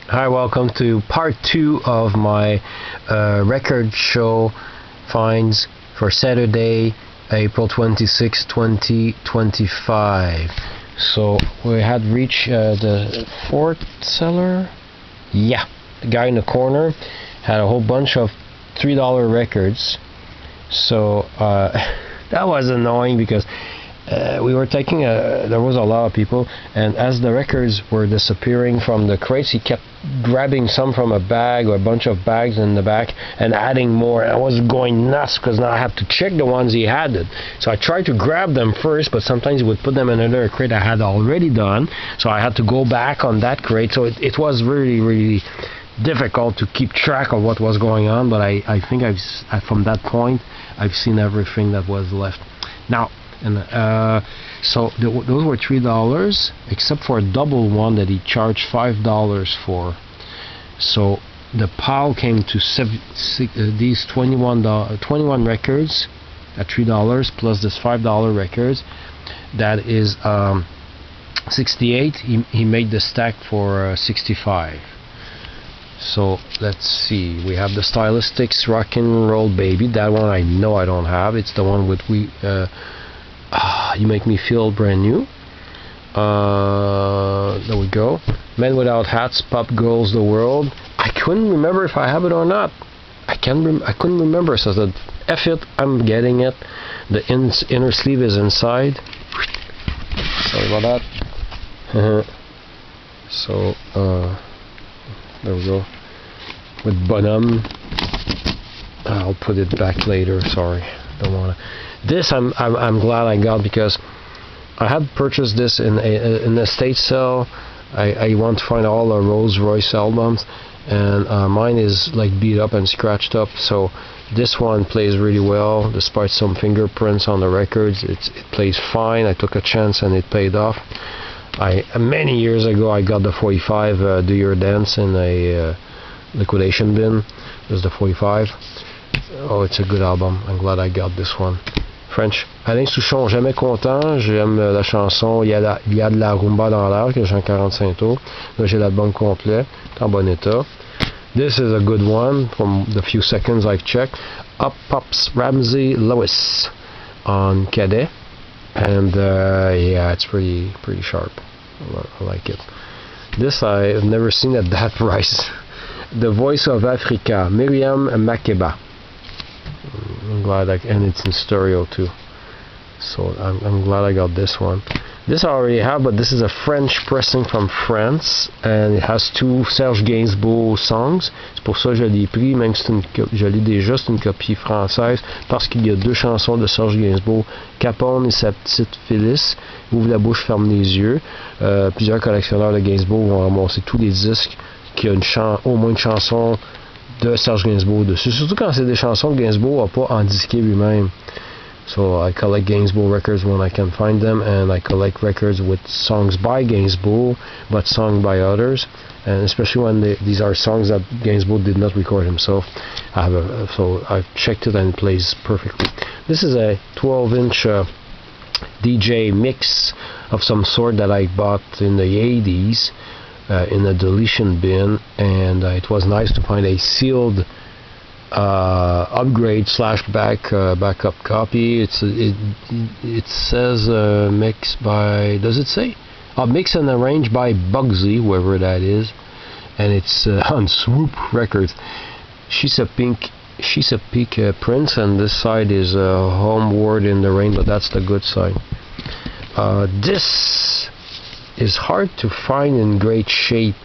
Hi, welcome to part 2 of my record show finds for Saturday, April 26, 2025. So we had reached the fourth seller. Yeah, the guy in the corner had a whole bunch of $3 records. So that was annoying because we were taking there was a lot of people, and as the records were disappearing from the crates, he kept grabbing some from a bag or a bunch of bags in the back and adding more. I was going nuts because now I have to check the ones he had. So I tried to grab them first, but sometimes he would put them in another crate I had already done, so I had to go back on that crate. So it was really difficult to keep track of what was going on, but I think from that point I've seen everything that was left. Now, and so those were $3, except for a double one that he charged $5 for. So the pile came to these 21 records at $3 plus this $5 records. That is 68. He made the stack for 65. So let's see. We have the Stylistics Rock and Roll Baby. That one I know I don't have. It's the one with You Make Me Feel Brand New. There we go. Men Without Hats, Pop Girls the World. I couldn't remember if I have it or not. I couldn't remember, so I said, F it, I'm getting it. The inner sleeve is inside. Sorry about that. So there we go. With Bonhomme. I'll put it back later. Sorry, don't wanna. This I'm glad I got, because I had purchased this in an estate sale. I want to find all the Rolls Royce albums, and mine is like beat up and scratched up. So this one plays really well, despite some fingerprints on the records. It plays fine. I took a chance and it paid off. Many years ago I got the 45 Do Your Dance in a liquidation bin. There's the 45. Oh, it's a good album. I'm glad I got this one. French. Alain Souchon, jamais content. J'aime la chanson Il y a de la rumba dans l'air, que j'ai en 45 tours. Là, j'ai l'album complet, en bon état. This is a good one from the few seconds I've checked. Up Pops Ramsey Lewis on Cadet. And yeah, it's pretty sharp. I like it. This I've never seen at that price. The Voice of Africa, Miriam Makeba. I'm glad and it's in stereo too. So I'm glad I got this one. This I already have, but this is a French pressing from France, and it has two Serge Gainsbourg songs. C'est pour ça que je l'ai pris, même si je l'ai déjà, c'est une copie française, parce qu'il y a deux chansons de Serge Gainsbourg, Capone et sa petite Phyllis, Ouvre la bouche, ferme les yeux. Plusieurs collectionneurs de Gainsbourg vont ramasser tous les disques qui a au moins une chanson de Serge Gainsbourg dessus, surtout quand c'est des chansons que Gainsbourg n'a pas en disqué lui-même. So I collect Gainsbourg records when I can find them, and I collect records with songs by Gainsbourg but sung by others, and especially when these are songs that Gainsbourg did not record himself. So I've checked it and it plays perfectly. This is a 12-inch DJ mix of some sort that I bought in the 80s. In a deletion bin, and it was nice to find a sealed upgrade / backup copy. It says mixed by, does it say? Mixed and arranged by Bugsy, whoever that is, and it's on Swoop Records. She's a Peak Prince, and this side is Homeward in the Rain, but that's the good side. This is hard to find in great shape.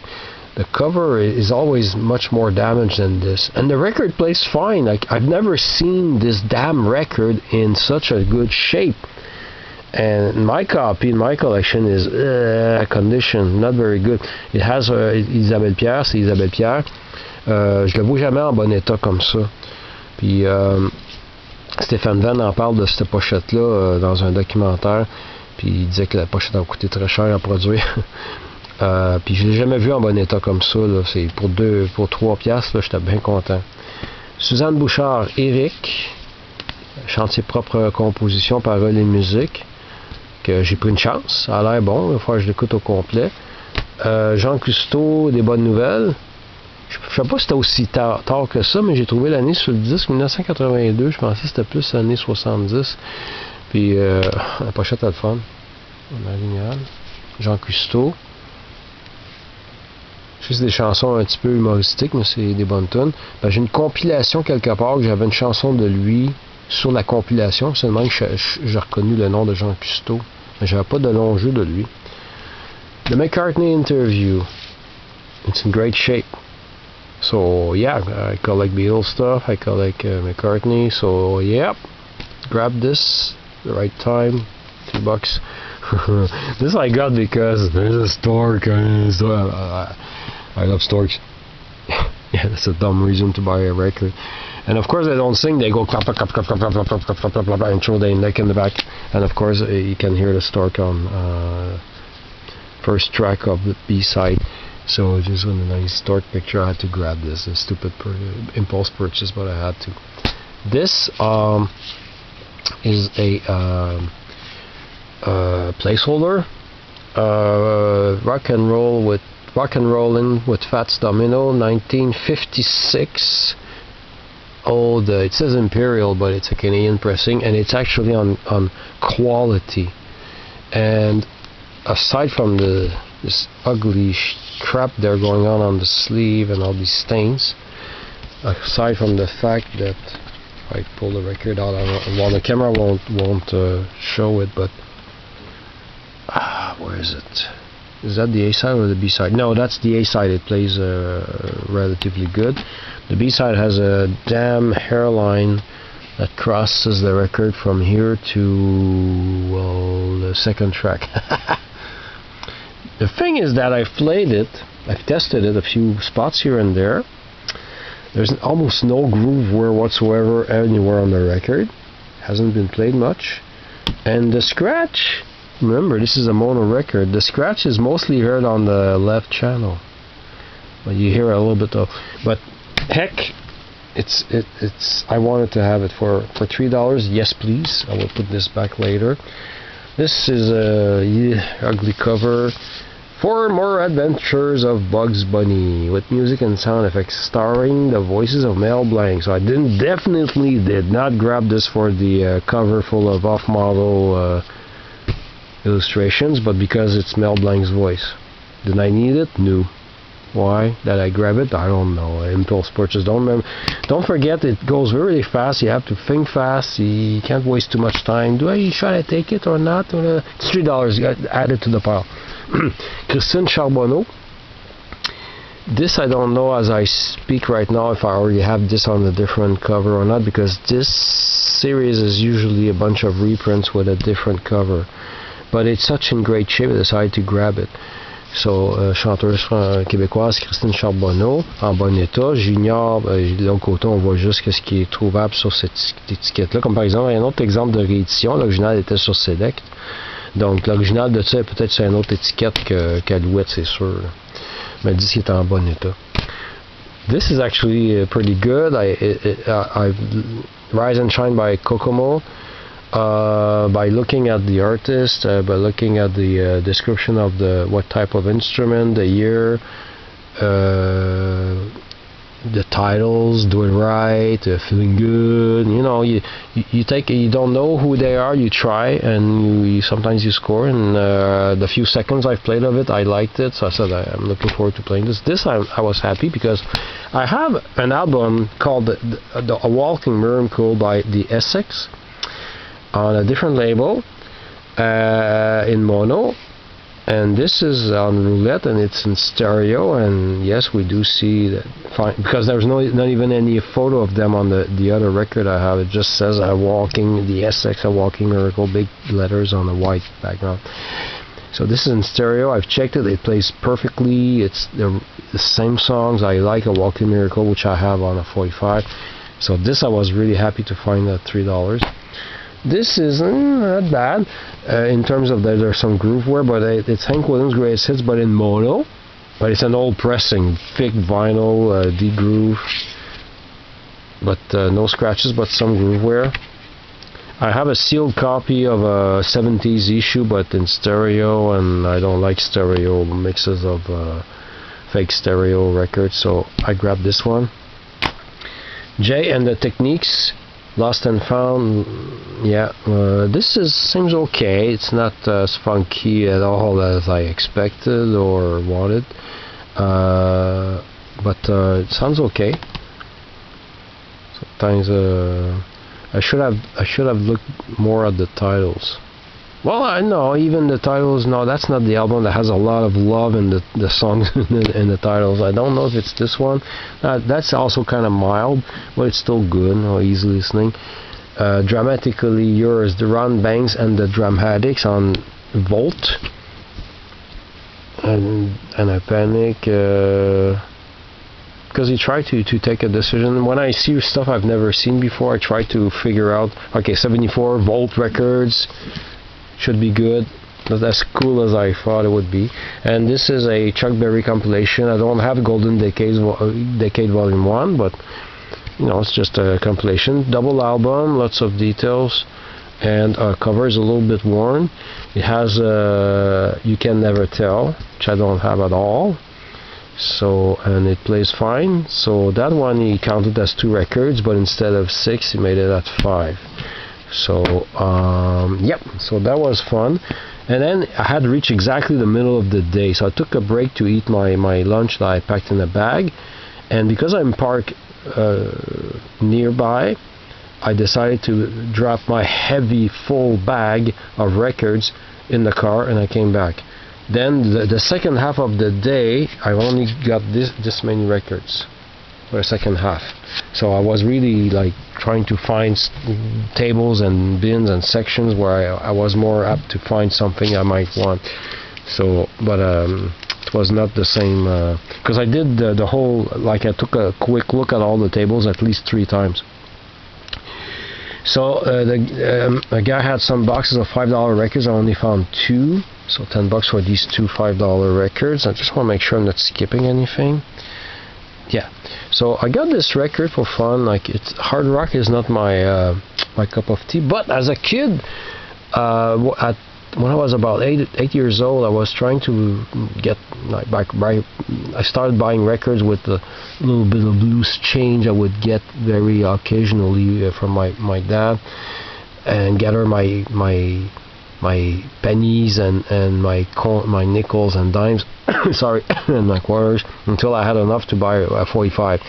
The cover is always much more damaged than this, and the record plays fine. I've never seen this damn record in such a good shape, and my copy in my collection is condition, not very good. It has Isabelle Pierre, c'est Isabelle Pierre. Je le vois jamais en bon état comme ça. Puis Stéphane Venn en parle de cette pochette là dans un documentaire. Puis il disait que la pochette a coûté très cher à produire. Puis je l'ai jamais vu en bon état comme ça. Là. C'est pour 3 piastres, là, j'étais bien content. Suzanne Bouchard, Eric, chante ses propres compositions, paroles et musique. Que j'ai pris une chance. Ça a l'air bon, il va falloir que je l'écoute au complet. Jean Cousteau, Des bonnes nouvelles. Je sais pas si c'était aussi tard que ça, mais j'ai trouvé l'année sur le disque, 1982. Je pensais que c'était plus l'année 70. Puis la pochette a le fun. Original. Jean Cousteau. Je sais que c'est des chansons un petit peu humoristiques, mais c'est des bonnes tunes. Ben, j'ai une compilation quelque part, que j'avais une chanson de lui sur la compilation. Seulement que j'ai reconnu le nom de Jean Cousteau. Mais j'avais pas de long jeu de lui. The McCartney interview. It's in great shape. So yeah, I collect Beatles stuff. I collect McCartney. So yeah, grab this the right time. $2. This I got because there's a stork. I love storks. Yeah, that's a dumb reason to buy a record. And of course they don't sing. They go clap, clap, clap, clap, clap, clap, clap, clap, clap, clap, clap, and throw their neck in the back. And of course you can hear the stork on first track of the B-side. So just with a nice stork picture, I had to grab this. A stupid impulse purchase, but I had to. This is a placeholder. Rock and rollin' with Fats Domino, 1956. It says Imperial, but it's a Canadian pressing, and it's actually on quality. And aside from this ugly crap there going on the sleeve and all these stains, aside from the fact that I pull the record out, well, the camera won't show it, but where is it? Is that the A side or the B side? No, that's the A side. It plays relatively good. The B side has a damn hairline that crosses the record from here to, well, the second track. The thing is that I've played it, I've tested it a few spots here and there. There's almost no groove whatsoever anywhere on the record. Hasn't been played much. And the scratch, remember this is a mono record, the scratch is mostly heard on the left channel. But you hear a little bit of, but heck, it's I wanted to have it for $3. Yes please, I will put this back later. This is a ugly cover. 4 More Adventures of Bugs Bunny with music and sound effects starring the voices of Mel Blanc. So I definitely did not grab this for the cover full of off-model illustrations, but because it's Mel Blanc's voice. Did I need it? No. Why did I grab it? I don't know. Impulse purchase. Don't forget, it goes really fast. You have to think fast. You can't waste too much time. Should I take it or not? It's $3. You got to add it to the pile. Christine Charbonneau. This I don't know as I speak right now if I already have this on a different cover or not, because this series is usually a bunch of reprints with a different cover. But it's such in great shape I decided to grab it. So, chanteuse québécoise Christine Charbonneau, en bon état. J'ignore, de l'autre côté, on voit juste ce qui est trouvable sur cette étiquette-là. Comme par exemple, un autre exemple de réédition, l'original était sur Select. Donc, l'original de ça est peut-être sur une autre étiquette qu'Alouette, c'est sûr. Mais le disque est en bon état. This is actually pretty good. I've Rise and Shine by Kokomo. By looking at the artist, by looking at the description of what type of instrument, the year, the titles, Do It Right, Feeling Good. You know, you don't know who they are, you try, and you sometimes you score. And the few seconds I've played of it, I liked it, so I said I'm looking forward to playing this. I was happy because I have an album called A Walking Miracle by the Essex on a different label in mono, and this is on roulette and it's in stereo. And yes, we do see that fine, because there's not even any photo of them on the other record I have. It just says the Essex, A Walking Miracle, big letters on a white background. So this is in stereo. I've checked it. It plays perfectly. It's the same songs. I like A Walking Miracle, which I have on a 45. So this I was really happy to find at $3. This is not bad in terms of there's some grooveware, but it's Hank Williams' greatest hits, but in mono. But it's an old pressing, thick vinyl, D-groove, but no scratches, but some grooveware. I have a sealed copy of a 70s issue, but in stereo, and I don't like stereo mixes of fake stereo records, so I grabbed this one. Jay and the Techniques, Lost and Found. Yeah, this seems okay. It's not as funky at all as I expected or wanted, but it sounds okay. Sometimes I should have looked more at the titles. Well, I know even the titles. No, that's not the album that has a lot of love in the songs in the titles. I don't know if it's this one. That's also kind of mild, but it's still good or easy listening. Dramatically Yours, the Ron Banks and the Dramatics on Volt, and I panic because you try to take a decision. When I see stuff I've never seen before, I try to figure out. Okay, 74 Volt Records should be good. That's as cool as I thought it would be. And this is a Chuck Berry compilation. I don't have Golden Decade Volume 1, but you know, it's just a compilation. Double album, lots of details, and cover is a little bit worn. It has You Can Never Tell, which I don't have at all. So, and it plays fine. So that one he counted as 2 records, but instead of 6 he made it at 5. So yep, so that was fun. And then I had reached exactly the middle of the day, so I took a break to eat my lunch that I packed in a bag. And because I'm parked nearby, I decided to drop my heavy full bag of records in the car, and I came back. Then the second half of the day I only got this many records for the second half. So I was really like trying to find tables and bins and sections where I was more apt to find something I might want. So, but it was not the same because I did the whole, like I took a quick look at all the tables at least 3 times. So the guy had some boxes of $5 records. I only found 2, so $10 for these 2 $5 records. I just want to make sure I'm not skipping anything. Yeah, so I got this record for fun. Like, it's hard rock is not my my cup of tea. But as a kid, when I was about 8 years old, I was trying to get like I started buying records with a little bit of loose change I would get very occasionally from my dad, and gather my pennies and my nickels and dimes sorry, and my quarters, until I had enough to buy a 45.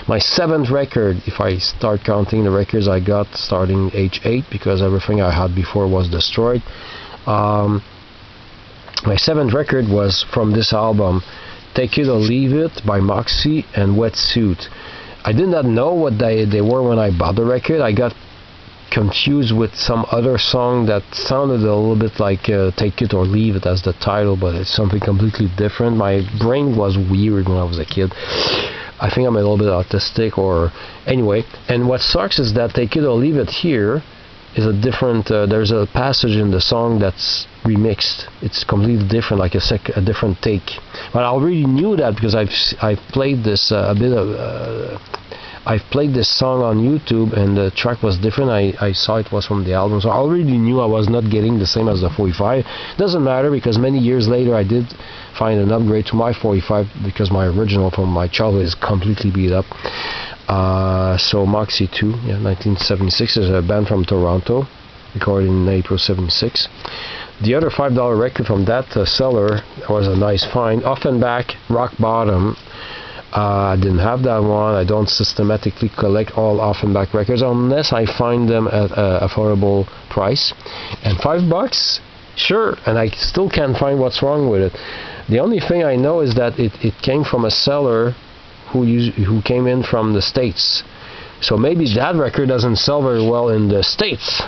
My 7th record, if I start counting the records I got starting age 8, because everything I had before was destroyed. My 7th record was from this album, Take It or Leave It by Moxie and Wetsuit. I did not know what they were when I bought the record. I got confused with some other song that sounded a little bit like Take It or Leave It as the title, but it's something completely different. My brain was weird when I was a kid. I think I'm a little bit autistic, or anyway. And what sucks is that Take It or Leave It here is a different, there's a passage in the song that's remixed. It's completely different, like a different take. But I already knew that because I've played this I've played this song on YouTube, and the track was different. I saw it was from the album, so I already knew I was not getting the same as the 45. Doesn't matter, because many years later I did find an upgrade to my 45, because my original from my childhood is completely beat up. So Moxie 2, yeah, 1976, is a band from Toronto, recorded in April 76. The other $5 record from that seller was a nice find, Offenbach, Rock Bottom. I didn't have that one. I don't systematically collect all Offenbach records unless I find them at an affordable price. And $5, sure, and I still can't find what's wrong with it. The only thing I know is that it came from a seller who came in from the States. So maybe that record doesn't sell very well in the States.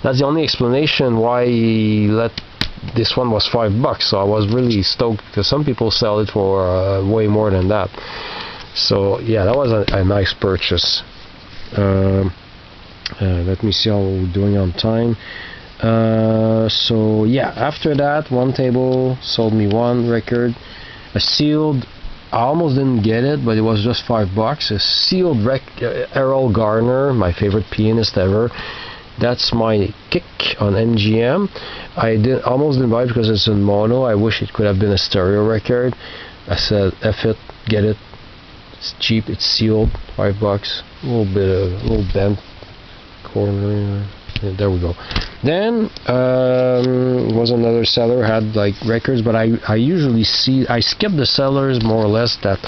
That's the only explanation why he let this one was $5. So I was really stoked, because some people sell it for way more than that. So yeah, that was a nice purchase. Let me see how we're doing on time. So yeah, after that, One Table sold me one record, a sealed. I almost didn't get it, but it was just $5. A sealed Errol Garner, my favorite pianist ever. That's my kick on MGM. I almost didn't buy it because it's in mono. I wish it could have been a stereo record. I said, F it, get it. It's cheap, it's sealed, $5. A little bent corner. Yeah, there we go. Then was another seller, had like records, but I usually skip the sellers more or less that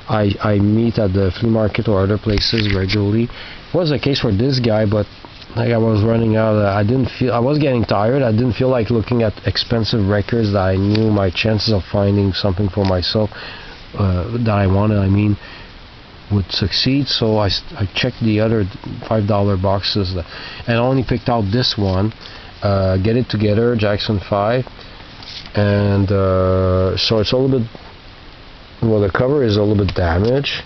I meet at the flea market or other places regularly. It was the case for this guy, but like I was running out. I was getting tired. I didn't feel like looking at expensive records that I knew my chances of finding something for myself that I wanted, would succeed. So I checked the other $5 boxes and only picked out this one, Get It Together, Jackson 5. And so it's a little bit, well, the cover is a little bit damaged,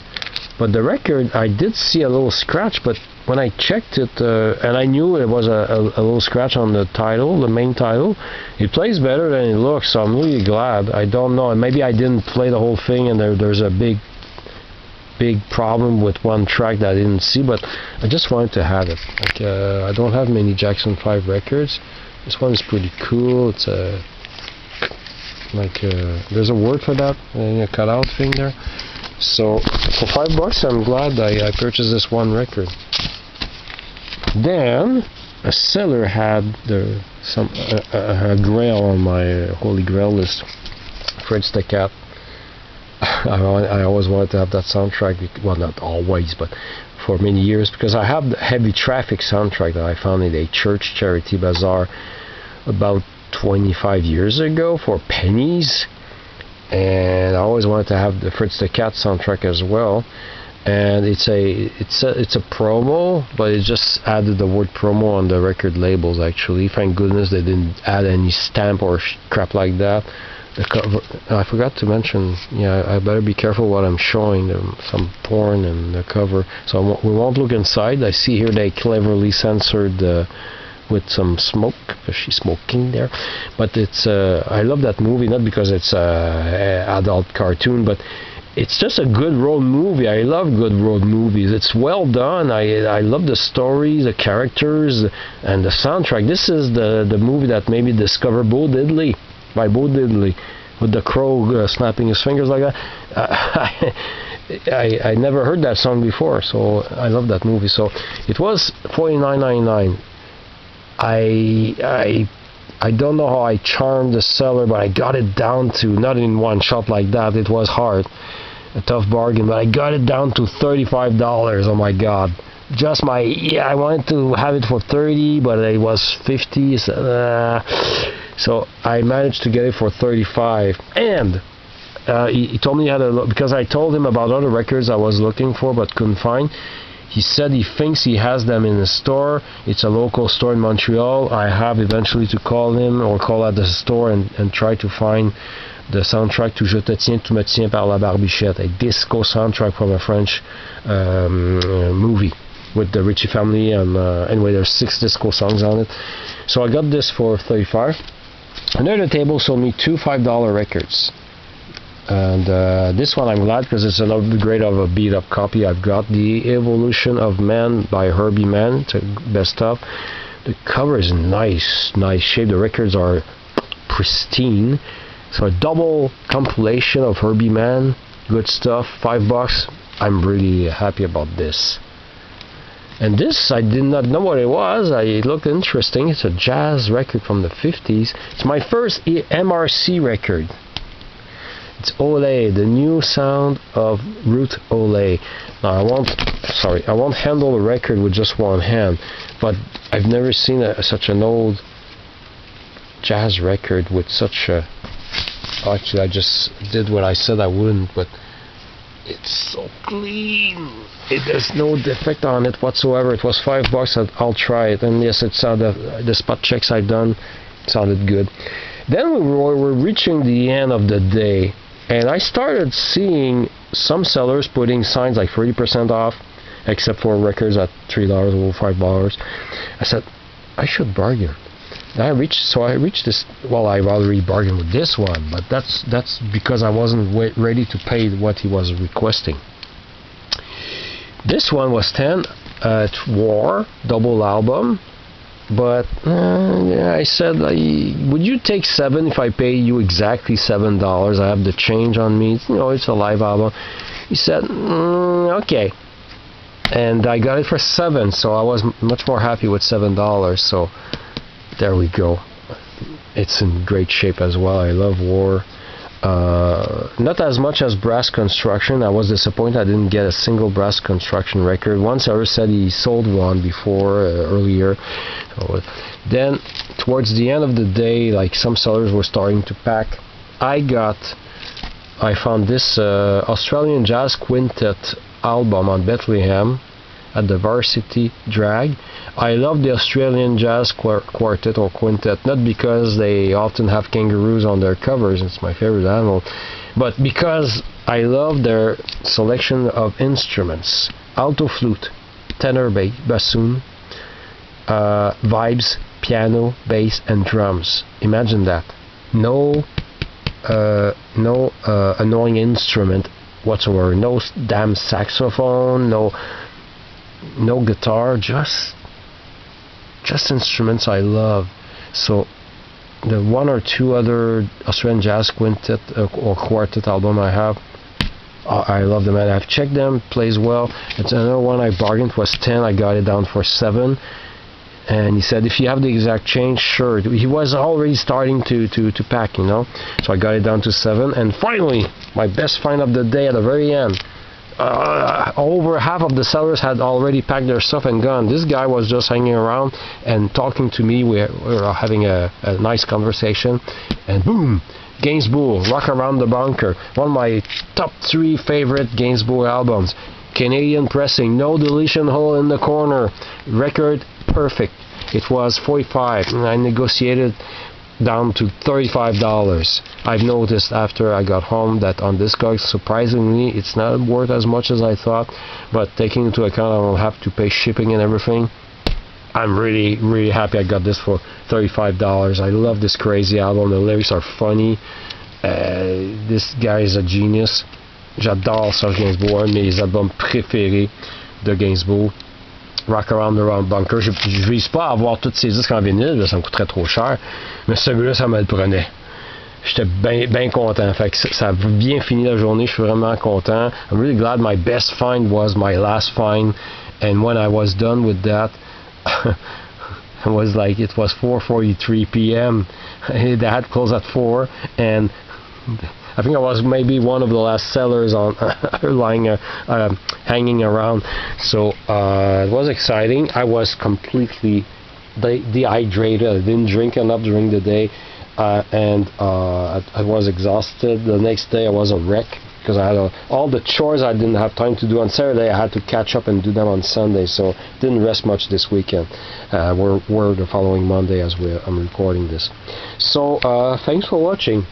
but the record, I did see a little scratch, but when I checked it, and I knew it was a little scratch on the title, the main title, it plays better than it looks, so I'm really glad. I don't know, maybe I didn't play the whole thing and there's a big problem with one track that I didn't see, but I just wanted to have it. Like, I don't have many Jackson 5 records. This one is pretty cool. It's a there's a word for that, a cutout thing there. So for $5, I'm glad I purchased this one record. Then a seller had a Grail on my Holy Grail list. Fritz the Cat. I always wanted to have that soundtrack. Well, not always, but for many years, because I have the Heavy Traffic soundtrack that I found in a church charity bazaar about 25 years ago for pennies, and I always wanted to have the Fritz the Cat soundtrack as well. And it's a promo, but it just added the word promo on the record labels. Actually, thank goodness they didn't add any stamp or crap like that. The cover, I forgot to mention. Yeah, I better be careful what I'm showing. Some porn in the cover, so we won't look inside. I see here they cleverly censored with some smoke, because she's smoking there. But it's I love that movie, not because it's a adult cartoon, but it's just a good road movie. I love good road movies. It's well done. I love the stories, the characters, and the soundtrack. This is the movie that made me discover Bo Diddley, by Bo Diddley, with the crow snapping his fingers like that. I never heard that song before, so I love that movie. So it was $49.99. I don't know how I charmed the seller, but I got it down to, not in one shot like that, it was hard, a tough bargain, but I got it down to $35. Oh my god. I wanted to have it for 30, but it was 50, so I managed to get it for 35. And he told me he had a look, because I told him about other records I was looking for but couldn't find. He said he thinks he has them in the store. It's a local store in Montreal. I have eventually to call him or call at the store and try to find the soundtrack to Je te tiens, tu me tiens par la barbichette, a disco soundtrack from a French movie with the Ritchie family. And anyway, there's 6 disco songs on it. So I got this for $35. Under the table sold me 2 $5 records. And this one I'm glad, because it's an upgrade of a beat up copy. I've got The Evolution of Man by Herbie Mann. It's a best of. The cover is nice shape. The records are pristine. So a double compilation of Herbie Mann, good stuff. $5. I'm really happy about this. And this, I did not know what it was. It looked interesting. It's a jazz record from the 50s. It's my first MRC record. It's Ole, the new sound of Ruth Ole. Now I won't handle the record with just one hand, but I've never seen such an old jazz record with such a... Actually, I just did what I said I wouldn't, but it's so clean. There's no defect on it whatsoever. It was $5. I'll try it, and yes, it sounded, the spot checks I've done sounded good. Then we were reaching the end of the day, and I started seeing some sellers putting signs like 30% off, except for records at $3 or $5. I said, I should bargain. I reached this. Well, I've already bargained with this one, but that's because I wasn't ready to pay what he was requesting. This one was 10. War double album. But yeah, I said, would you take 7 if I pay you exactly $7? I have the change on me. It's a live album. He said, okay. And I got it for 7, so I was much more happy with $7. So there we go. It's in great shape as well. I love War. Not as much as Brass Construction. I was disappointed I didn't get a single Brass Construction record. One seller said he sold one before, earlier. So, then towards the end of the day, like some sellers were starting to pack, I found this Australian Jazz Quintet album on Bethlehem at the Varsity Drag. I love the Australian Jazz Quartet or Quintet, not because they often have kangaroos on their covers, it's my favorite animal, but because I love their selection of instruments. Alto flute, tenor bass, bassoon, vibes, piano, bass, and drums. Imagine that. No annoying instrument whatsoever. No damn saxophone, no guitar, just instruments I love. So the one or two other Australian Jazz Quintet or Quartet album I have, I love them, and I've checked them, plays well. It's another one I bargained was 10, I got it down for 7. And he said, if you have the exact change, sure. He was already starting to pack, So I got it down to 7. And finally, my best find of the day at the very end. Over half of the sellers had already packed their stuff and gone. This guy was just hanging around and talking to me. We were having a nice conversation. And boom! Gainsbourg, Rock Around the Bunker. One of my top 3 favorite Gainsbourg albums. Canadian pressing, no deletion hole in the corner. Record perfect. It was $45 and I negotiated down to $35. I've noticed after I got home that on Discogs, surprisingly, it's not worth as much as I thought, but taking into account I will have to pay shipping and everything, I'm really, really happy I got this for $35. I love this crazy album. The lyrics are funny. This guy is a genius. J'adore Serge Gainsbourg, un de mes albums préférés de Gainsbourg. Rock Around the Bunker. Je vise pas à avoir tous ces disques en vinyle, ça me coûterait trop cher, mais celui-là, ça me le prenait. J'étais bien content. Fait que ça a bien fini la journée, je suis vraiment content. I'm really glad my best find was my last find, and when I was done with that, it was 4:43 p.m. They had closed at 4, and I think I was maybe one of the last sellers on hanging around. So it was exciting. I was completely dehydrated. I didn't drink enough during the day, and I was exhausted. The next day I was a wreck because I had all the chores I didn't have time to do on Saturday. I had to catch up and do them on Sunday, so didn't rest much this weekend. We're the following Monday as I'm recording this. So thanks for watching.